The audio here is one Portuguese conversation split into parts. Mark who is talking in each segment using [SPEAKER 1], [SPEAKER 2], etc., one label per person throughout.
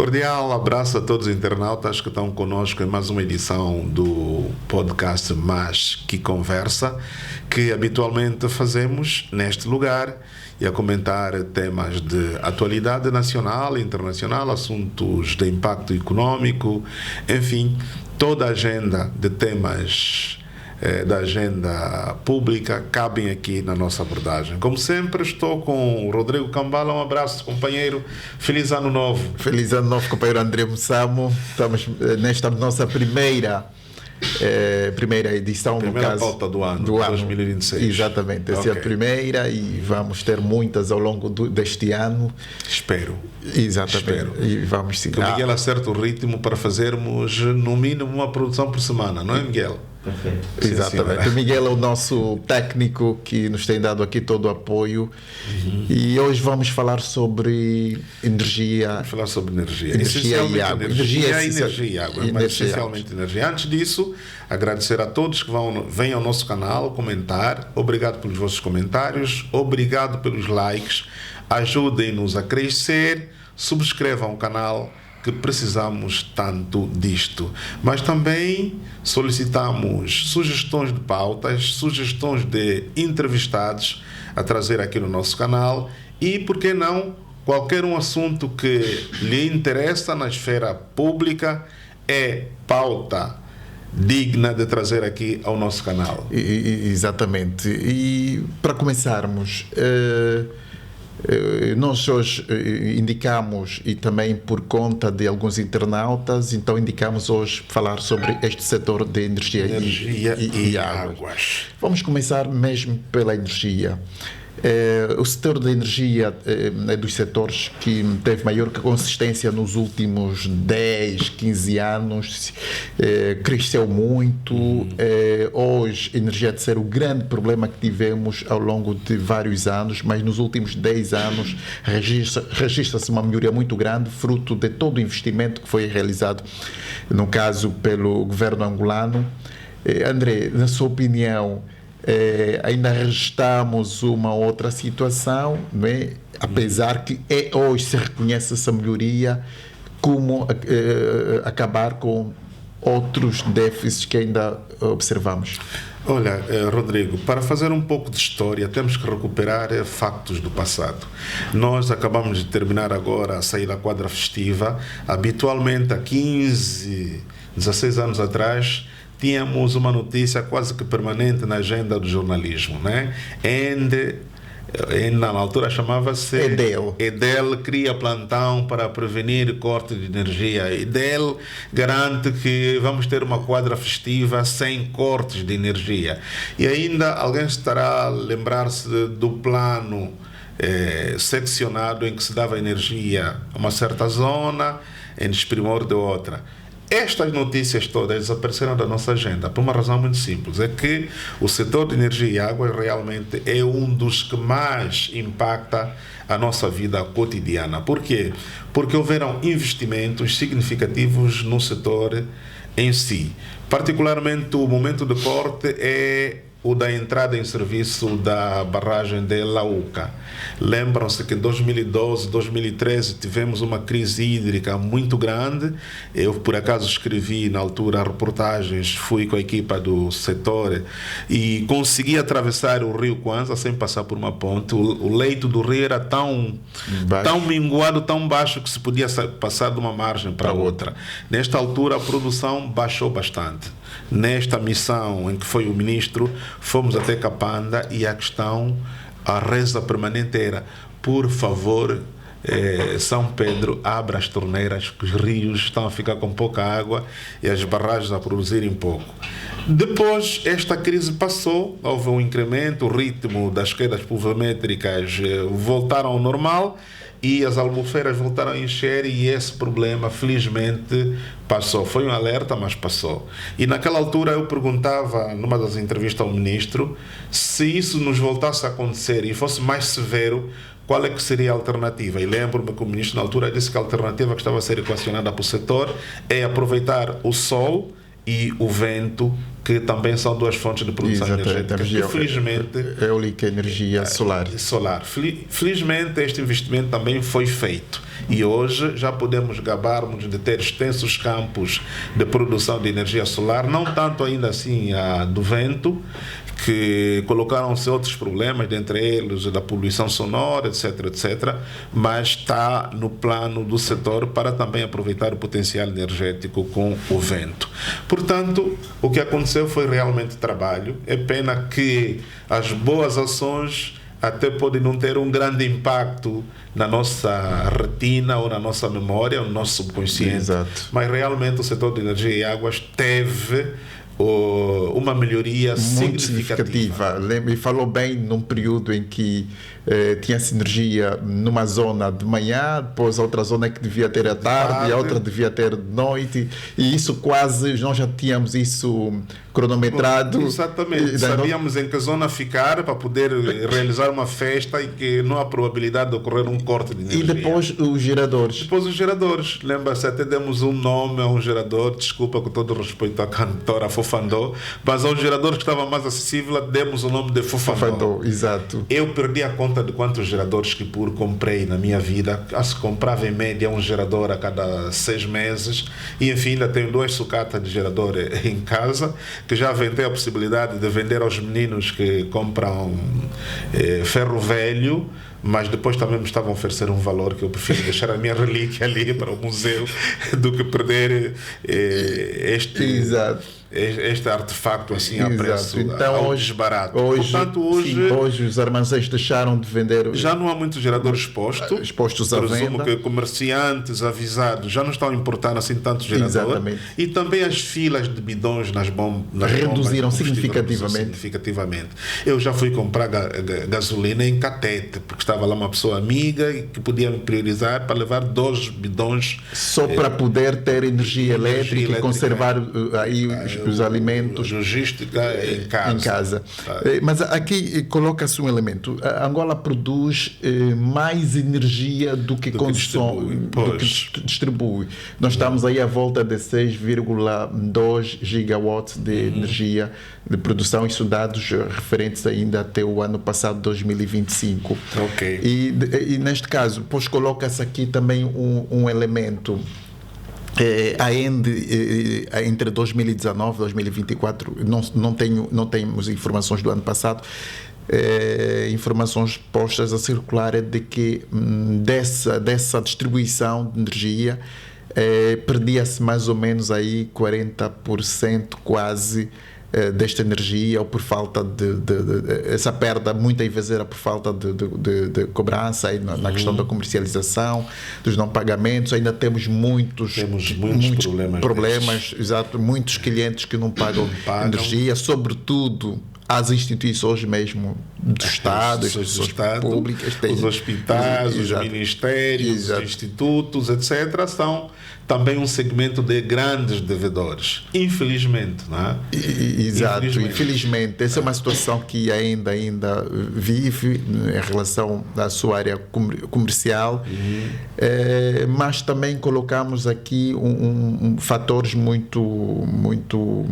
[SPEAKER 1] Cordial abraço a todos os internautas que estão conosco em mais uma edição do podcast Mais Que Conversa, que habitualmente fazemos neste lugar e a comentar temas de atualidade nacional e internacional, assuntos de impacto econômico, enfim, toda a agenda de temas da agenda pública cabem aqui na nossa abordagem. Como sempre, estou com o Rodrigo Cambala. Um abraço, companheiro. Feliz Ano Novo.
[SPEAKER 2] Feliz Ano Novo, companheiro André Mussamo. Estamos nesta nossa primeira edição,
[SPEAKER 1] primeira
[SPEAKER 2] no caso,
[SPEAKER 1] pauta do ano 2026.
[SPEAKER 2] Exatamente, essa é a primeira e vamos ter muitas ao longo deste ano.
[SPEAKER 1] Espero.
[SPEAKER 2] Exatamente.
[SPEAKER 1] Espero.
[SPEAKER 2] E vamos seguir.
[SPEAKER 1] Que o Miguel acerte o ritmo para fazermos no mínimo uma produção por semana, não é, Miguel?
[SPEAKER 3] Perfeito.
[SPEAKER 2] Exatamente. O Miguel é o nosso técnico que nos tem dado aqui todo o apoio. E hoje vamos falar sobre energia.
[SPEAKER 1] Vamos falar sobre energia.
[SPEAKER 2] Energia e água.
[SPEAKER 1] Energia e água. Mas essencialmente energia. Antes disso, agradecer a todos que vêm ao nosso canal comentar. Obrigado pelos vossos comentários. Obrigado pelos likes. Ajudem-nos a crescer. Subscrevam o canal, que precisamos tanto disto. Mas também solicitamos sugestões de pautas, sugestões de entrevistados a trazer aqui no nosso canal e, por que não, qualquer um assunto que lhe interessa na esfera pública é pauta digna de trazer aqui ao nosso canal.
[SPEAKER 2] Exatamente. E para começarmos, nós hoje indicamos, e também por conta de alguns internautas, então indicamos hoje falar sobre este setor de energia e águas. Vamos começar mesmo pela energia. O setor da energia é dos setores que teve maior consistência nos últimos 10, 15 anos, cresceu muito. Hoje, a energia de ser o grande problema que tivemos ao longo de vários anos, mas nos últimos 10 anos registra-se uma melhoria muito grande, fruto de todo o investimento que foi realizado, no caso, pelo governo angolano. André, na sua opinião, ainda registramos uma outra situação, não é? Apesar que hoje se reconhece essa melhoria, como acabar com outros déficits que ainda observamos?
[SPEAKER 1] Olha, Rodrigo, para fazer um pouco de história, temos que recuperar factos do passado. Nós acabamos de terminar agora a sair da quadra festiva. Habitualmente, há 15, 16 anos atrás, tínhamos uma notícia quase que permanente na agenda do jornalismo, né? Na altura chamava-se EDEL cria plantão para prevenir corte de energia. EDEL garante que vamos ter uma quadra festiva sem cortes de energia. E ainda alguém estará a lembrar-se do plano seccionado em que se dava energia a uma certa zona, em desprimor de outra. Estas notícias todas desapareceram da nossa agenda por uma razão muito simples, é que o setor de energia e água realmente é um dos que mais impacta a nossa vida cotidiana. Por quê? Porque houveram investimentos significativos no setor em si. Particularmente o momento de corte é o da entrada em serviço da barragem de Lauca. Lembram-se que em 2012, 2013 tivemos uma crise hídrica muito grande. Eu, por acaso, escrevi na altura reportagens, fui com a equipa do setor e consegui atravessar o rio Kwanza sem passar por uma ponte. O leito do rio era tão minguado, tão baixo, que se podia passar de uma margem para outra. Nesta altura, a produção baixou bastante. Nesta missão em que foi o ministro, fomos até Capanda e a questão, a reza permanente era: por favor, São Pedro, abra as torneiras, que os rios estão a ficar com pouca água e as barragens a produzirem pouco. Depois, esta crise passou, houve um incremento, o ritmo das quedas pluviométricas voltaram ao normal e as albufeiras voltaram a encher e esse problema, felizmente, passou. Foi um alerta, mas passou. E naquela altura eu perguntava, numa das entrevistas ao ministro, se isso nos voltasse a acontecer e fosse mais severo, qual é que seria a alternativa? E lembro-me que o ministro na altura disse que a alternativa que estava a ser equacionada para o setor é aproveitar o sol e o vento que também são duas fontes de produção energética.
[SPEAKER 2] Energia, felizmente, eólica e energia solar.
[SPEAKER 1] Felizmente, este investimento também foi feito. E hoje já podemos gabar-nos de ter extensos campos de produção de energia solar, não tanto ainda assim a do vento, que colocaram-se outros problemas, dentre eles da poluição sonora, etc., mas está no plano do setor para também aproveitar o potencial energético com o vento. Portanto, o que aconteceu foi realmente trabalho. É pena que as boas ações até podem não ter um grande impacto na nossa retina ou na nossa memória, no nosso subconsciente.
[SPEAKER 2] Exato.
[SPEAKER 1] Mas realmente o setor de energia e águas teve uma melhoria
[SPEAKER 2] muito significativa. E falou bem num período em que tinha sinergia numa zona de manhã, depois outra zona que devia ter à tarde e a outra devia ter de noite, e isso quase, nós já tínhamos isso cronometrado.
[SPEAKER 1] Exatamente, sabíamos em que zona ficar para poder realizar uma festa e que não há probabilidade de ocorrer um corte de energia.
[SPEAKER 2] E depois os geradores.
[SPEAKER 1] Lembra-se, até demos um nome a um gerador, desculpa com todo o respeito à cantora Fofandô, mas ao gerador que estava mais acessível demos o nome de Fofandô.
[SPEAKER 2] Exato.
[SPEAKER 1] Eu perdi a conta de quantos geradores que comprei na minha vida. Acho que comprava em média um gerador a cada 6 meses, e enfim, ainda tenho 2 sucatas de gerador em casa, que já aventei a possibilidade de vender aos meninos que compram ferro velho, mas depois também me estavam a oferecer um valor que eu prefiro deixar a minha relíquia ali para o museu do que perder este artefacto assim a preço desbarato.
[SPEAKER 2] Portanto, hoje os armazéns deixaram de vender.
[SPEAKER 1] Já não há muitos geradores expostos
[SPEAKER 2] à
[SPEAKER 1] presumo
[SPEAKER 2] venda.
[SPEAKER 1] Que comerciantes avisados já não estão a importar assim tanto gerador.
[SPEAKER 2] Exatamente.
[SPEAKER 1] E também as filas de bidões nas bombas
[SPEAKER 2] reduziram significativamente.
[SPEAKER 1] Eu já fui comprar gasolina em Catete, porque estava lá uma pessoa amiga e que podia me priorizar para levar 2 bidões
[SPEAKER 2] só para poder ter energia elétrica e conservar aí os alimentos,
[SPEAKER 1] logística em casa.
[SPEAKER 2] Mas aqui coloca-se um elemento: a Angola produz mais energia do que consome, do que distribui. Nós estamos aí à volta de 6,2 gigawatts de energia de produção, isso dados referentes ainda até o ano passado, 2025.
[SPEAKER 1] Okay.
[SPEAKER 2] E neste caso, pois coloca-se aqui também um elemento. Entre 2019 e 2024, não temos informações do ano passado, informações postas a circular de que dessa distribuição de energia perdia-se mais ou menos aí 40% quase desta energia, ou por falta de essa perda muitas vezes era por falta de cobrança aí na questão da comercialização, dos não pagamentos. Ainda temos muitos problemas, exato, muitos clientes que não pagam energia, sobretudo as instituições mesmo do Estado, as instituições públicas,
[SPEAKER 1] os hospitais, os ministérios, os institutos, etc., são também um segmento de grandes devedores. Infelizmente, não é?
[SPEAKER 2] Exato, infelizmente. Essa é uma situação que ainda vive em relação à sua área comercial, mas também colocamos aqui fatores muito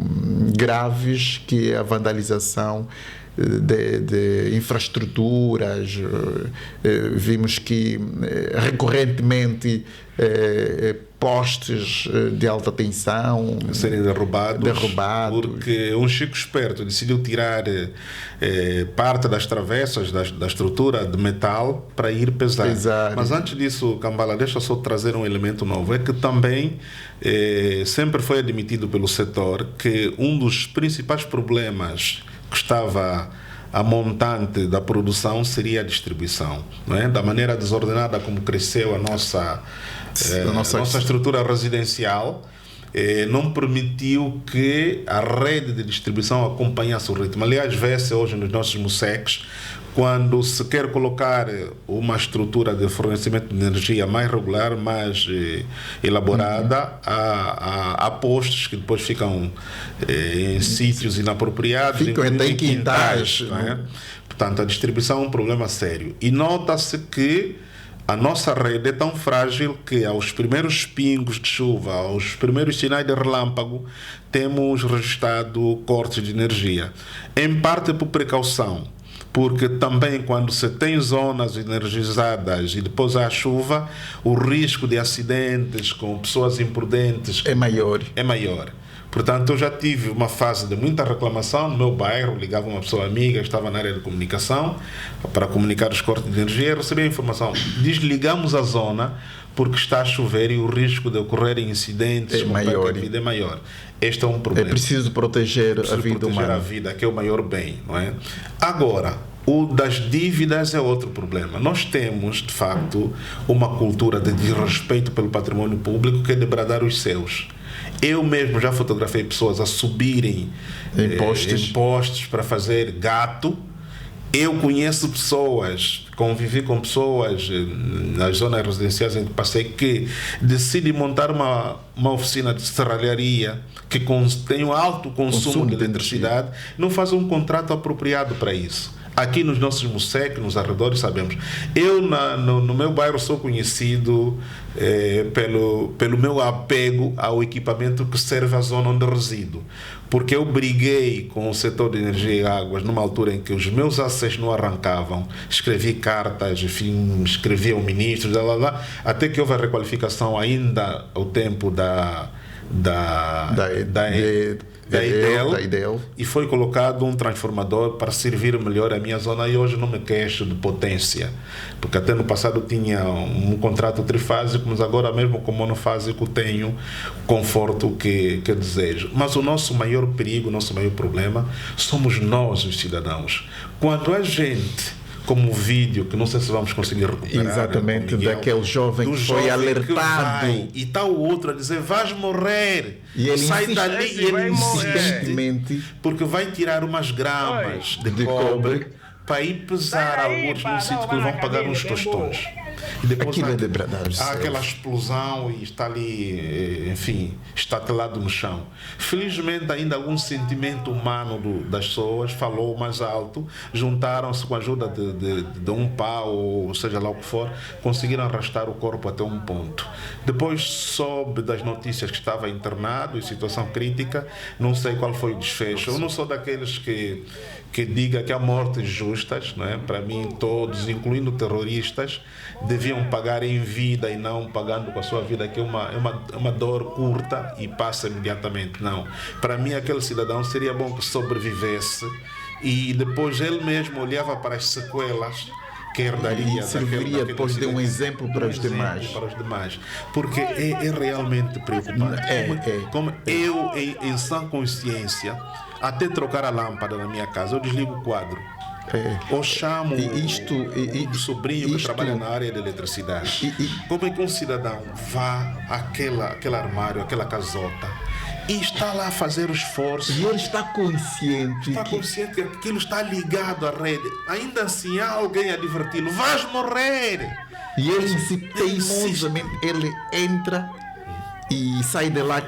[SPEAKER 2] graves, que é a vandalização de infraestruturas. Vimos que recorrentemente postes de alta tensão
[SPEAKER 1] serem derrubados porque um chico esperto decidiu tirar parte das travessas da estrutura de metal para ir pesar. Mas antes disso, Kambala, deixa eu só trazer um elemento novo. É que também sempre foi admitido pelo setor que um dos principais problemas que estava a montante da produção seria a distribuição, não é? Da maneira desordenada como cresceu a nossa estrutura residencial, não permitiu que a rede de distribuição acompanhasse o ritmo. Aliás, vê-se hoje nos nossos MUSECs, quando se quer colocar uma estrutura de fornecimento de energia mais regular, mais elaborada, há postos que depois ficam em sítios inapropriados,
[SPEAKER 2] ficam em quintais.
[SPEAKER 1] Portanto, a distribuição é um problema sério. E nota-se que A nossa rede é tão frágil que aos primeiros pingos de chuva, aos primeiros sinais de relâmpago, temos registrado cortes de energia. Em parte por precaução, porque também quando se tem zonas energizadas e depois há chuva, o risco de acidentes com pessoas imprudentes
[SPEAKER 2] é maior.
[SPEAKER 1] Portanto, eu já tive uma fase de muita reclamação no meu bairro, ligava uma pessoa amiga que estava na área de comunicação para comunicar os cortes de energia, eu recebia a informação, desligamos a zona porque está a chover e o risco de ocorrerem incidentes
[SPEAKER 2] é maior.
[SPEAKER 1] É maior. Este é um problema.
[SPEAKER 2] É preciso proteger a vida humana.
[SPEAKER 1] A vida, que é o maior bem, não é? Agora, o das dívidas é outro problema. Nós temos, de facto, uma cultura de desrespeito pelo patrimônio público que é debradar os céus. Eu mesmo já fotografei pessoas a subirem impostos para fazer gato. Eu conheço pessoas, convivi com pessoas nas zonas residenciais em que passei, que decidem montar uma oficina de serralharia que tem um alto consumo de eletricidade, não fazem um contrato apropriado para isso. Aqui nos nossos museus, nos arredores, sabemos. Eu, no meu bairro, sou conhecido pelo meu apego ao equipamento que serve à zona onde resido. Porque eu briguei com o setor de energia e águas numa altura em que os meus acessos não arrancavam. Escrevi cartas, enfim, escrevi ao ministro, até que houve a requalificação ainda ao tempo da IDEL, e foi colocado um transformador para servir melhor a minha zona, e hoje não me queixo de potência, porque até no passado tinha um contrato trifásico, mas agora mesmo com monofásico tenho o conforto que desejo. Mas o nosso maior perigo, o nosso maior problema somos nós, os cidadãos. Quando a gente, como o vídeo, que não sei se vamos conseguir recuperar.
[SPEAKER 2] Exatamente, Miguel, daquele jovem que foi alertado.
[SPEAKER 1] E está o outro a dizer, vais morrer.
[SPEAKER 2] E ele
[SPEAKER 1] sai dali e ele
[SPEAKER 2] insistentemente,
[SPEAKER 1] porque vai tirar umas gramas de cobre para ir pesar alguns num sítio que vão pagar uns tostões. E depois há aquela explosão e está ali, enfim, estatelado no chão. Felizmente ainda algum sentimento humano das pessoas falou mais alto, juntaram-se com a ajuda de um pau, ou seja lá o que for, conseguiram arrastar o corpo até um ponto. Depois soube das notícias que estava internado em situação crítica, não sei qual foi o desfecho. Eu não sou daqueles que diga que há mortes justas, não é? Para mim todos, incluindo terroristas, deviam pagar em vida e não pagando com a sua vida, que é uma dor curta e passa imediatamente. Não. Para mim, aquele cidadão seria bom que sobrevivesse e depois ele mesmo olhava para as sequelas que herdaria,
[SPEAKER 2] e serviria depois de um exemplo para os demais.
[SPEAKER 1] Porque é realmente preocupante. Como eu, em sã consciência, até trocar a lâmpada na minha casa, eu desligo o quadro. Ou chamo o sobrinho que trabalha na área de eletricidade. Como é que um cidadão vá àquele armário, àquela casota, e está lá a fazer o esforço?
[SPEAKER 2] E ele está consciente
[SPEAKER 1] que aquilo está ligado à rede. Ainda assim há alguém a diverti-lo. Vais morrer!
[SPEAKER 2] E ele teimosamente ele entra e sai de lá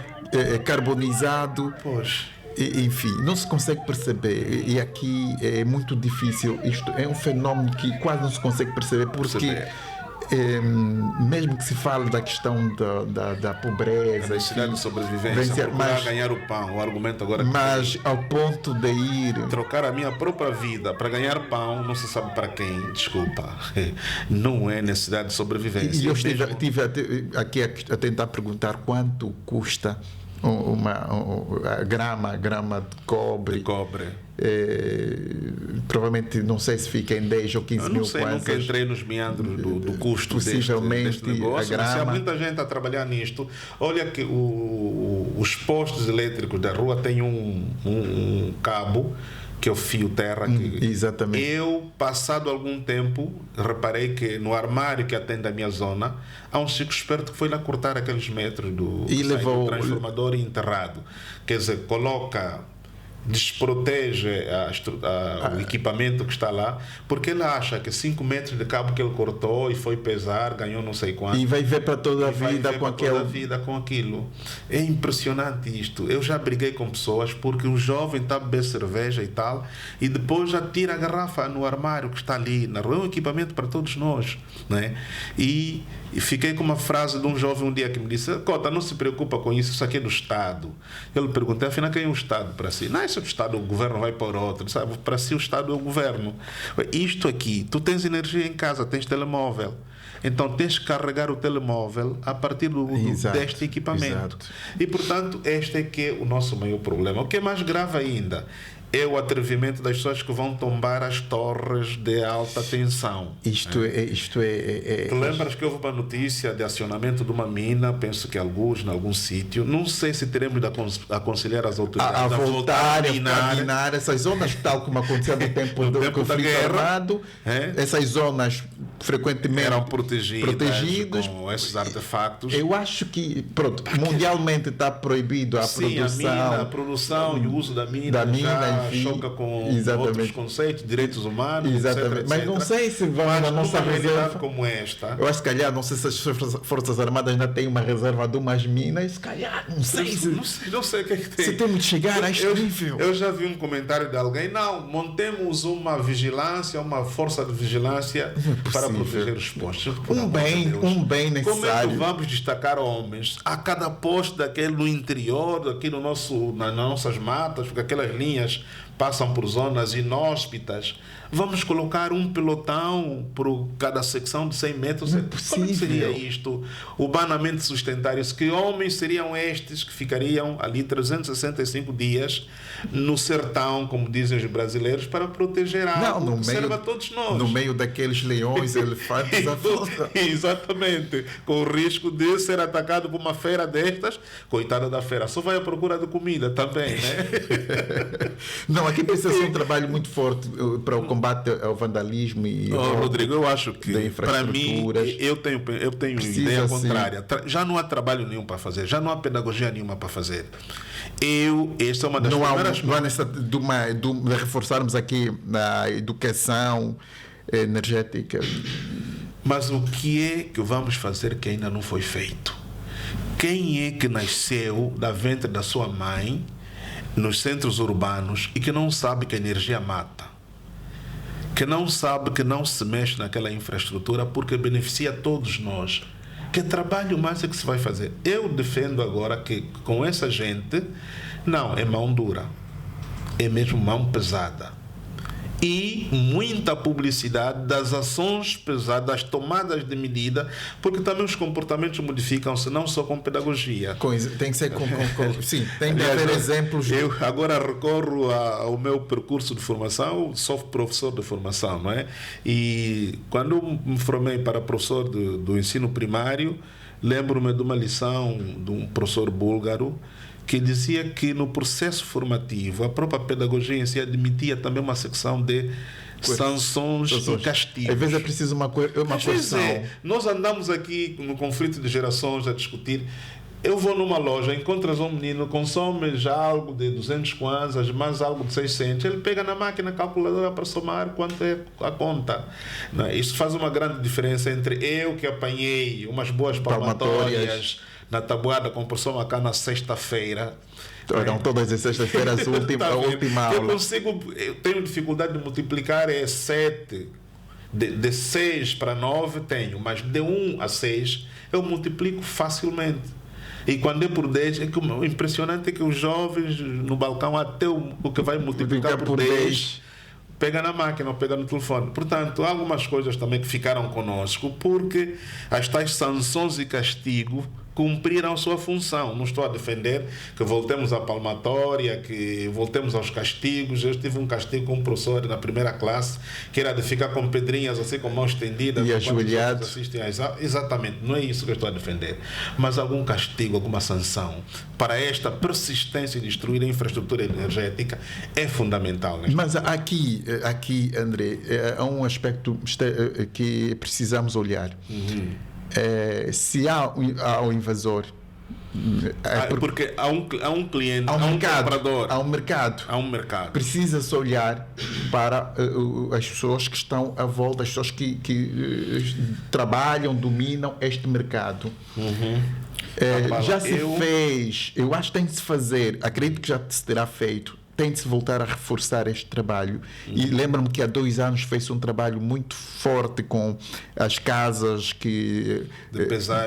[SPEAKER 2] carbonizado.
[SPEAKER 1] Pois.
[SPEAKER 2] Enfim, não se consegue perceber, e aqui é muito difícil. Isto é um fenómeno que quase não se consegue perceber, porque mesmo que se fale da questão da pobreza,
[SPEAKER 1] a necessidade de sobrevivência, procurar ganhar o pão, o argumento agora,
[SPEAKER 2] mas ao ponto de ir
[SPEAKER 1] trocar a minha própria vida para ganhar pão, não se sabe para quem, desculpa, não é necessidade de sobrevivência.
[SPEAKER 2] E eu estive aqui a tentar perguntar quanto custa a grama de cobre. Provavelmente, não sei se fica em 10 ou 15 mil
[SPEAKER 1] kwanzas. Nunca entrei nos meandros do custo deste negócio. Se há muita gente a trabalhar nisto. Olha que os postos elétricos da rua têm um cabo, que é o fio terra.
[SPEAKER 2] Exatamente.
[SPEAKER 1] Eu, passado algum tempo, reparei que no armário que atende a minha zona, há um chico esperto que foi lá cortar aqueles metros do transformador enterrado. Quer dizer, coloca desprotege o equipamento que está lá, porque ele acha que 5 metros de cabo que ele cortou e foi pesar, ganhou não sei quanto.
[SPEAKER 2] E vai ver para toda a vida com aquilo.
[SPEAKER 1] Toda a vida com aquilo. É impressionante isto. Eu já briguei com pessoas porque o jovem está a beber cerveja e tal, e depois já tira a garrafa no armário que está ali. É um equipamento para todos nós. Né? E fiquei com uma frase de um jovem um dia que me disse: Cota, não se preocupa com isso aqui é do Estado. Eu lhe perguntei, afinal, quem é o Estado para si? Não é isso do Estado, o governo vai para outro. Sabe? Para si o Estado é o governo. Isto aqui, tu tens energia em casa, tens telemóvel. Então tens que carregar o telemóvel a partir deste equipamento. Exato. E, portanto, este é que é o nosso maior problema. O que é mais grave ainda é o atrevimento das pessoas que vão tombar as torres de alta tensão.
[SPEAKER 2] Isto é.
[SPEAKER 1] Tu lembras que houve uma notícia de acionamento de uma mina, penso que em algum sítio, não sei se teremos de aconselhar as autoridades
[SPEAKER 2] a voltar a minar essas zonas, tal como aconteceu no tempo do conflito armado. Essas zonas frequentemente
[SPEAKER 1] eram protegidas com esses artefactos.
[SPEAKER 2] Eu acho que, pronto, mundialmente está proibido a
[SPEAKER 1] produção e o uso da mina choca com outros conceitos, direitos humanos,
[SPEAKER 2] exatamente. Etc. Mas não sei se vão na nossa reserva
[SPEAKER 1] como esta.
[SPEAKER 2] Eu acho que, se calhar, não sei se as Forças Armadas ainda têm uma reserva de umas minas, se calhar, não sei
[SPEAKER 1] o que é que tem.
[SPEAKER 2] Se temos de chegar a este nível.
[SPEAKER 1] Eu já vi um comentário de alguém: não, montemos uma vigilância, uma força de vigilância para proteger os postos.
[SPEAKER 2] Um bem necessário.
[SPEAKER 1] Como é que vamos destacar homens a cada posto daquele no interior, aqui nas nossas matas, porque aquelas linhas passam por zonas inóspitas? Vamos colocar um pelotão por cada secção de 100 metros? Como seria isto? Urbanamente sustentar isso? Que homens seriam estes que ficariam ali 365 dias no sertão, como dizem os brasileiros, para proteger a água que serve a todos nós?
[SPEAKER 2] No meio daqueles leões, elefantes,
[SPEAKER 1] Exatamente. Com o risco de ser atacado por uma fera destas. Coitada da fera, só vai à procura de comida também, né?
[SPEAKER 2] Não, aqui precisa ser um trabalho muito forte para o combate ao vandalismo e
[SPEAKER 1] Rodrigo, eu acho que para mim eu tenho ideia contrária. Já não há trabalho nenhum para fazer, já não há pedagogia nenhuma para fazer. Esta é uma das primeiras...
[SPEAKER 2] Não há necessidade de reforçarmos aqui na educação energética.
[SPEAKER 1] Mas o que é que vamos fazer que ainda não foi feito? Quem é que nasceu da ventre da sua mãe nos centros urbanos e que não sabe que a energia mata? Que não sabe que não se mexe naquela infraestrutura porque beneficia todos nós? Que trabalho mais é que se vai fazer? Eu defendo agora que com essa gente, não, é mão dura. É mesmo mão pesada. E muita publicidade das ações pesadas, das tomadas de medida, porque também os comportamentos modificam-se não só com pedagogia.
[SPEAKER 2] Tem que ser sim, tem que haver exemplos.
[SPEAKER 1] Eu agora recorro ao meu percurso de formação, sou professor de formação, não é? E quando me formei para professor do ensino primário, lembro-me de uma lição de um professor búlgaro que dizia que no processo formativo a própria pedagogia em si admitia também uma secção de sanções e castigos.
[SPEAKER 2] Às vezes é preciso uma correção.
[SPEAKER 1] Nós andamos aqui no conflito de gerações a discutir. Eu vou numa loja, encontras um menino, consome já algo de 200 kwanzas, mais algo de 600, ele pega na máquina calculadora para somar quanto é a conta. Isso faz uma grande diferença entre eu que apanhei umas boas palmatórias na tabuada com o professor Macá na sexta-feira.
[SPEAKER 2] Eram todas as sextas-feiras a última aula.
[SPEAKER 1] Eu tenho dificuldade de multiplicar 7. De 6 para 9 tenho, mas de 1 a 6 eu multiplico facilmente. E quando é por 10, é que o impressionante é que os jovens no balcão, até o que vai multiplicar por 10, pega na máquina ou pega no telefone. Portanto, há algumas coisas também que ficaram conosco, porque as tais sanções e castigo cumpriram sua função. Não estou a defender que voltemos à palmatória, que voltemos aos castigos. Eu tive um castigo com um professor na primeira classe, que era de ficar com pedrinhas assim, com mão estendida
[SPEAKER 2] e ajoelhado.
[SPEAKER 1] Exatamente, não é isso que eu estou a defender. Mas algum castigo, alguma sanção para esta persistência em destruir a infraestrutura energética é fundamental.
[SPEAKER 2] Mas aqui, André, há um aspecto que precisamos olhar. Se há um invasor
[SPEAKER 1] Porque há um cliente, há um comprador.
[SPEAKER 2] Há um mercado. Precisa-se olhar para as pessoas que estão à volta, as pessoas que trabalham, dominam este mercado. Já se fez, eu acho que tem de se fazer, acredito que já se terá feito, tem de se voltar a reforçar este trabalho. E lembro-me que há 2 anos fez-se um trabalho muito forte com as casas de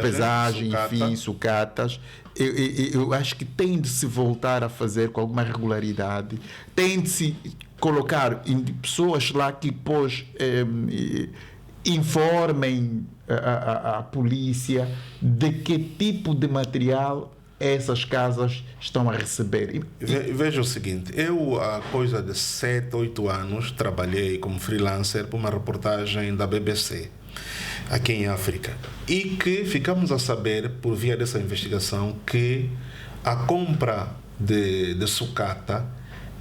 [SPEAKER 2] pesagem, enfim, sucatas. Eu acho que tem de se voltar a fazer com alguma regularidade, tem de se colocar pessoas lá que depois informem a polícia de que tipo de material essas casas estão a receber.
[SPEAKER 1] Veja o seguinte, eu há coisa de 7, 8 anos trabalhei como freelancer para uma reportagem da BBC aqui em África, e que ficamos a saber por via dessa investigação que a compra de sucata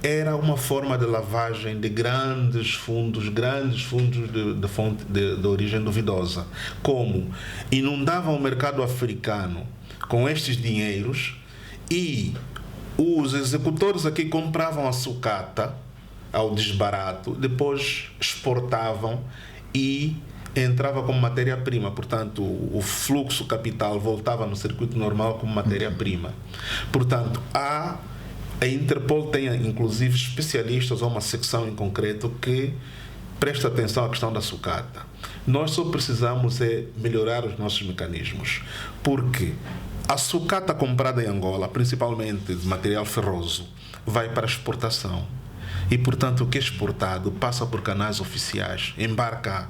[SPEAKER 1] era uma forma de lavagem de grandes fundos de fonte de origem duvidosa. Como inundavam o mercado africano com estes dinheiros, e os executores aqui compravam a sucata ao desbarato, depois exportavam e entrava como matéria-prima. Portanto, o fluxo capital voltava no circuito normal como matéria-prima. Portanto, a Interpol tem inclusive especialistas ou uma secção em concreto que presta atenção à questão da sucata. Nós só precisamos melhorar os nossos mecanismos, porque a sucata comprada em Angola, principalmente de material ferroso, vai para exportação. E, portanto, o que é exportado passa por canais oficiais, embarca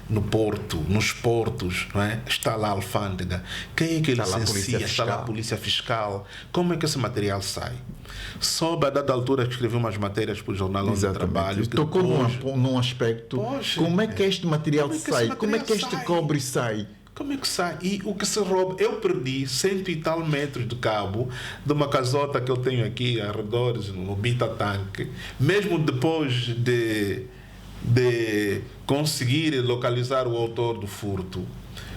[SPEAKER 1] no porto, nos portos, não é? Está lá a alfândega. Quem é que licencia? Está lá a polícia fiscal. Como é que esse material sai? Soube a dada altura que escrevi umas matérias para o Jornal do Trabalho.
[SPEAKER 2] Tocou num aspecto. Como é que este material sai? Como é que este cobre sai?
[SPEAKER 1] Como é que sai? E o que se rouba? Eu perdi 100 e tal metros de cabo de uma casota que eu tenho aqui, arredores, no Bita Tanque. Mesmo depois de conseguir localizar o autor do furto,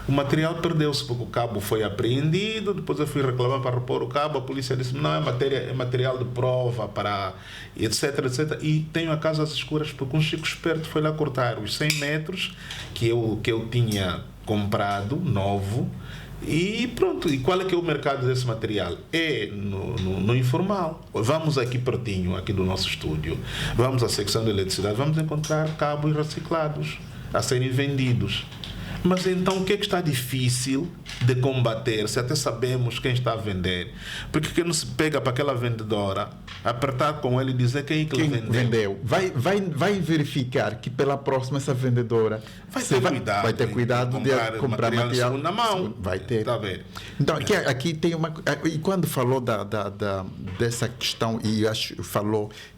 [SPEAKER 1] o material perdeu-se porque o cabo foi apreendido. Depois eu fui reclamar para repor o cabo, a polícia disse não, é material de prova para etc, etc. E tenho a casa às escuras porque um chico esperto foi lá cortar os 100 metros que eu tinha comprado, novo, e pronto. E qual é que é o mercado desse material? É no informal. Vamos aqui pertinho, aqui do nosso estúdio, vamos à secção de eletricidade, vamos encontrar cabos reciclados a serem vendidos. Mas então o que é que está difícil de combater, se até sabemos quem está a vender? Porque que não se pega para aquela vendedora, apertar com ele e dizer quem vendeu?
[SPEAKER 2] Vai verificar que pela próxima essa vendedora vai ter cuidado de comprar material
[SPEAKER 1] na mão.
[SPEAKER 2] Vai ter.
[SPEAKER 1] Está a ver?
[SPEAKER 2] Então, aqui tem uma... E quando falou dessa questão,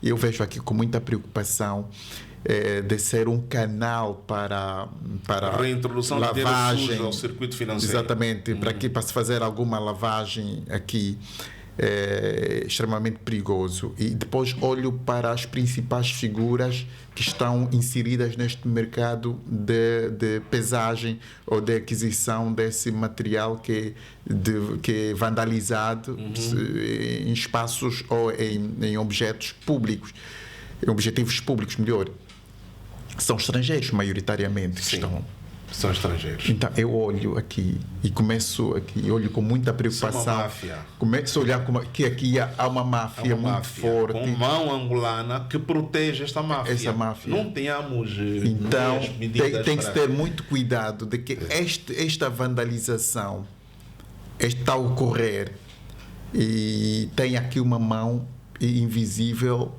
[SPEAKER 2] eu vejo aqui com muita preocupação, de ser um canal para
[SPEAKER 1] a reintrodução
[SPEAKER 2] lavagem,
[SPEAKER 1] de dinheiro sujo ao circuito financeiro.
[SPEAKER 2] Exatamente, para se fazer alguma lavagem aqui, extremamente perigoso. E depois olho para as principais figuras que estão inseridas neste mercado de pesagem ou de aquisição desse material que é vandalizado em espaços ou em objetos públicos, em objetivos públicos, melhor. São estrangeiros, maioritariamente.
[SPEAKER 1] Sim, são estrangeiros.
[SPEAKER 2] Então, eu olho aqui e começo aqui, olho com muita preocupação.
[SPEAKER 1] Isso é uma máfia.
[SPEAKER 2] Começo a olhar que aqui há uma máfia muito forte.
[SPEAKER 1] Com mão angolana que protege esta máfia.
[SPEAKER 2] Essa máfia.
[SPEAKER 1] Não tenhamos
[SPEAKER 2] então, tem que se ter muito cuidado de que esta vandalização está a ocorrer e tem aqui uma mão invisível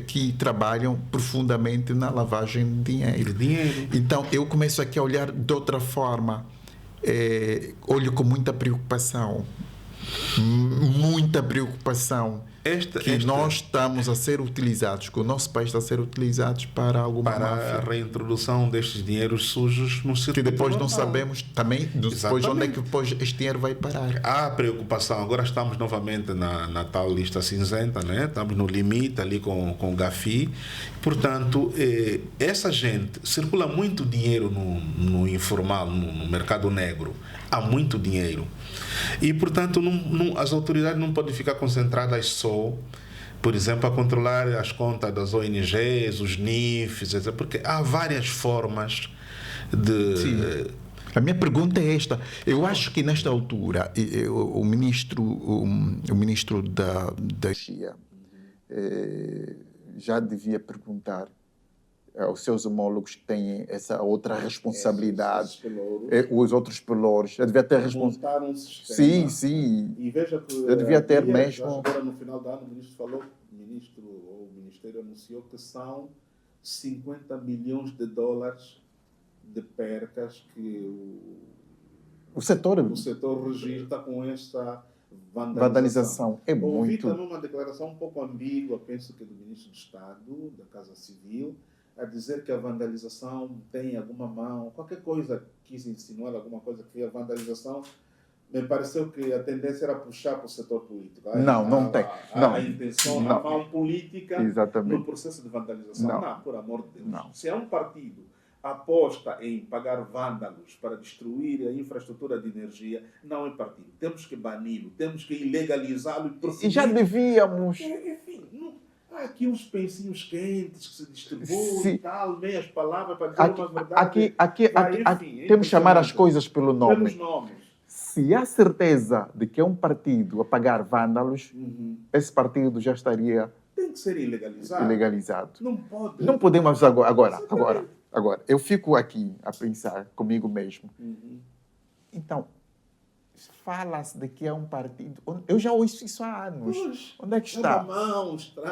[SPEAKER 2] que trabalham profundamente na lavagem de dinheiro. Então, eu começo aqui a olhar de outra forma. Olho com muita preocupação nós estamos a ser utilizados, que o nosso país está a ser utilizado para alguma máfia.
[SPEAKER 1] A reintrodução destes dinheiros sujos no circuito
[SPEAKER 2] que depois
[SPEAKER 1] normal.
[SPEAKER 2] não sabemos também depois onde é que depois este dinheiro vai parar.
[SPEAKER 1] Há preocupação. Agora estamos novamente na tal lista cinzenta, né? Estamos no limite ali com o GAFI. Portanto, essa gente circula muito dinheiro no informal, no mercado negro. Há muito dinheiro. E, portanto, as autoridades não podem ficar concentradas só, por exemplo, a controlar as contas das ONGs, os NIFs, etc. Porque há várias formas de...
[SPEAKER 2] Sim. A minha pergunta é esta. Eu acho que, nesta altura, o ministro da Energia já devia perguntar aos seus homólogos que têm essa outra responsabilidade, os outros pelouros. Já devia ter
[SPEAKER 3] montar um sistema.
[SPEAKER 2] Sim.
[SPEAKER 3] E veja que
[SPEAKER 2] já devia ter mesmo.
[SPEAKER 3] Agora, no final do ano, o Ministério anunciou que são 50 milhões de dólares de percas que
[SPEAKER 2] o setor
[SPEAKER 3] registra com esta
[SPEAKER 2] vandalização. É muito.
[SPEAKER 3] Ouvi também uma declaração um pouco ambígua, penso que do Ministro de Estado, da Casa Civil, a dizer que a vandalização tem alguma mão, qualquer coisa quis insinuar, alguma coisa que a vandalização, me pareceu que a tendência era puxar para o setor político.
[SPEAKER 2] Não tem.
[SPEAKER 3] A intenção, a mão política
[SPEAKER 2] Exatamente.
[SPEAKER 3] no processo de vandalização. Não, por amor de Deus.
[SPEAKER 2] Não.
[SPEAKER 3] Se é um partido aposta em pagar vândalos para destruir a infraestrutura de energia, não é partido. Temos que bani-lo, temos que ilegalizá-lo e prosseguir.
[SPEAKER 2] E já devíamos...
[SPEAKER 3] Enfim, há aqui uns pensinhos quentes que se distribuem e tal, meias palavras para dizer uma verdade.
[SPEAKER 2] Aqui temos que chamar as coisas pelo nome.
[SPEAKER 3] Pelos nomes.
[SPEAKER 2] Se há certeza de que é um partido a pagar vândalos, esse partido já estaria...
[SPEAKER 3] Tem que ser ilegalizado.
[SPEAKER 2] Não
[SPEAKER 3] pode.
[SPEAKER 2] Não podemos Agora, eu fico aqui a pensar comigo mesmo. Então, fala-se de que é um partido... Eu já ouço isso há anos. Onde é que está?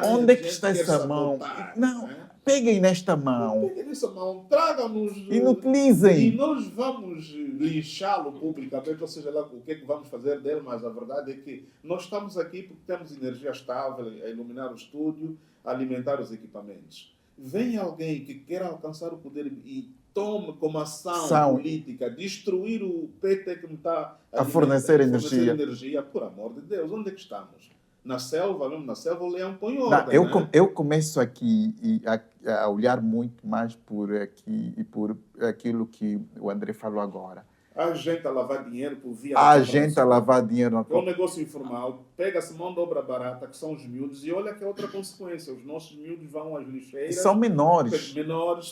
[SPEAKER 2] Onde é que está essa mão? Não, peguem nesta mão.
[SPEAKER 3] Peguem nessa mão, tragam-nos...
[SPEAKER 2] Inutilizem.
[SPEAKER 3] E nós vamos lixá-lo publicamente, ou seja, lá, o que é que vamos fazer dele, mas a verdade é que nós estamos aqui porque temos energia estável a iluminar o estúdio, a alimentar os equipamentos. Vem alguém que quer alcançar o poder e tome como ação política destruir o PT que me está
[SPEAKER 2] a fornecer energia.
[SPEAKER 3] Por amor de Deus, onde é que estamos? Na selva, mesmo na selva, o leão põe ordem.
[SPEAKER 2] Eu começo aqui a olhar muito mais por aqui e por aquilo que o André falou agora.
[SPEAKER 3] A gente a lavar dinheiro por via...
[SPEAKER 2] É
[SPEAKER 3] um negócio informal, pega-se mão de obra barata, que são os miúdos, e olha que é outra consequência. Os nossos miúdos vão às lixeiras...
[SPEAKER 2] São menores.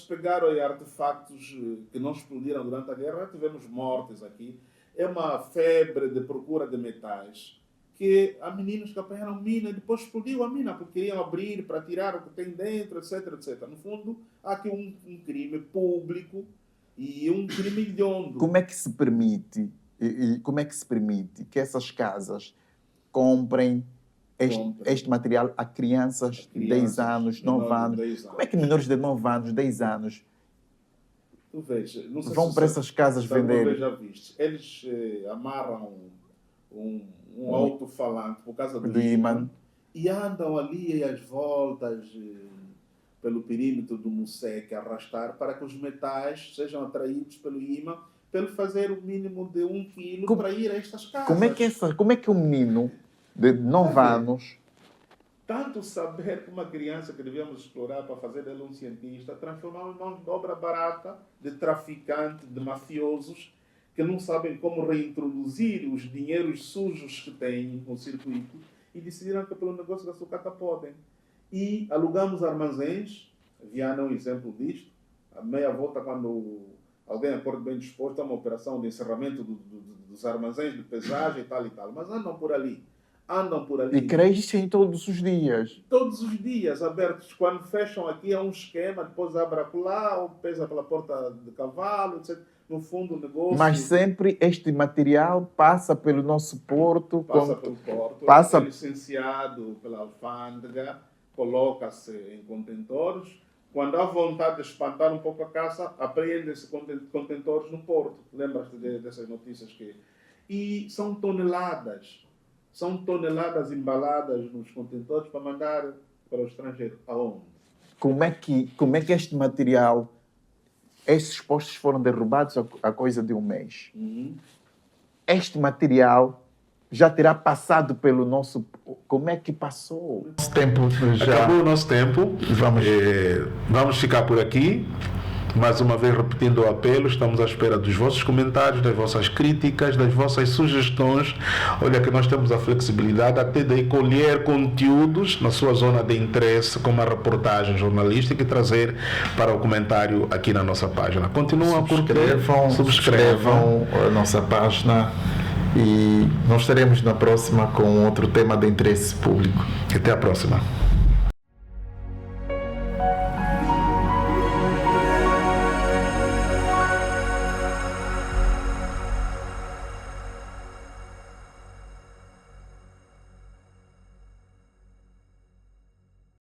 [SPEAKER 3] Pegaram aí artefatos que não explodiram durante a guerra, tivemos mortes aqui. É uma febre de procura de metais, que há meninos que apanharam mina e depois explodiu a mina, porque queriam abrir para tirar o que tem dentro, etc, etc. No fundo, há aqui um crime público e um crime hediondo.
[SPEAKER 2] Como é que se permite que essas casas comprem este material a crianças de 10 anos, 9 anos? Como é que menores de 9 anos, 10 anos
[SPEAKER 3] tu veja, não sei
[SPEAKER 2] vão para essas casas vender?
[SPEAKER 3] Já viste. Eles amarram um alto-falante por causa do ímã e andam ali às voltas pelo perímetro do Museque a arrastar para que os metais sejam atraídos pelo ímã, para ele fazer o mínimo de 1 quilo para ir a estas casas.
[SPEAKER 2] Como é que um menino de 9 anos...
[SPEAKER 3] Tanto saber que uma criança que devíamos explorar para fazer dele um cientista, transformar em mão de obra barata de traficantes, de mafiosos, que não sabem como reintroduzir os dinheiros sujos que têm no circuito e decidiram que pelo negócio da sucata podem. E alugamos armazéns, Viana é um exemplo disto, a meia volta quando alguém acorda bem disposto a uma operação de encerramento dos armazéns de pesagem e tal, mas andam por ali.
[SPEAKER 2] E crescem todos os dias.
[SPEAKER 3] Todos os dias abertos. Quando fecham aqui é um esquema, depois abre acolá, ou pesa pela porta de cavalo, etc. No fundo o negócio...
[SPEAKER 2] Mas sempre este material passa pelo nosso porto.
[SPEAKER 3] Pelo porto, é licenciado pela alfândega, coloca-se em contentores. Quando há vontade de espantar um pouco a caça, apreendem-se contentores no porto. Lembras-te dessas notícias? E são toneladas. são toneladas embaladas nos contentores para mandar para o estrangeiro. Aonde?
[SPEAKER 2] Como é que este material, esses postos foram derrubados a coisa de um mês? Este material já terá passado pelo nosso... Como é que passou?
[SPEAKER 1] Nosso tempo já... Acabou o nosso tempo. Vamos ficar por aqui. Mais uma vez, repetindo o apelo, estamos à espera dos vossos comentários, das vossas críticas, das vossas sugestões. Olha que nós temos a flexibilidade até de colher conteúdos na sua zona de interesse, como a reportagem jornalística, e trazer para o comentário aqui na nossa página. Continuam a curtir,
[SPEAKER 2] subscrevam a nossa página e nós estaremos na próxima com outro tema de interesse público.
[SPEAKER 1] Até a próxima.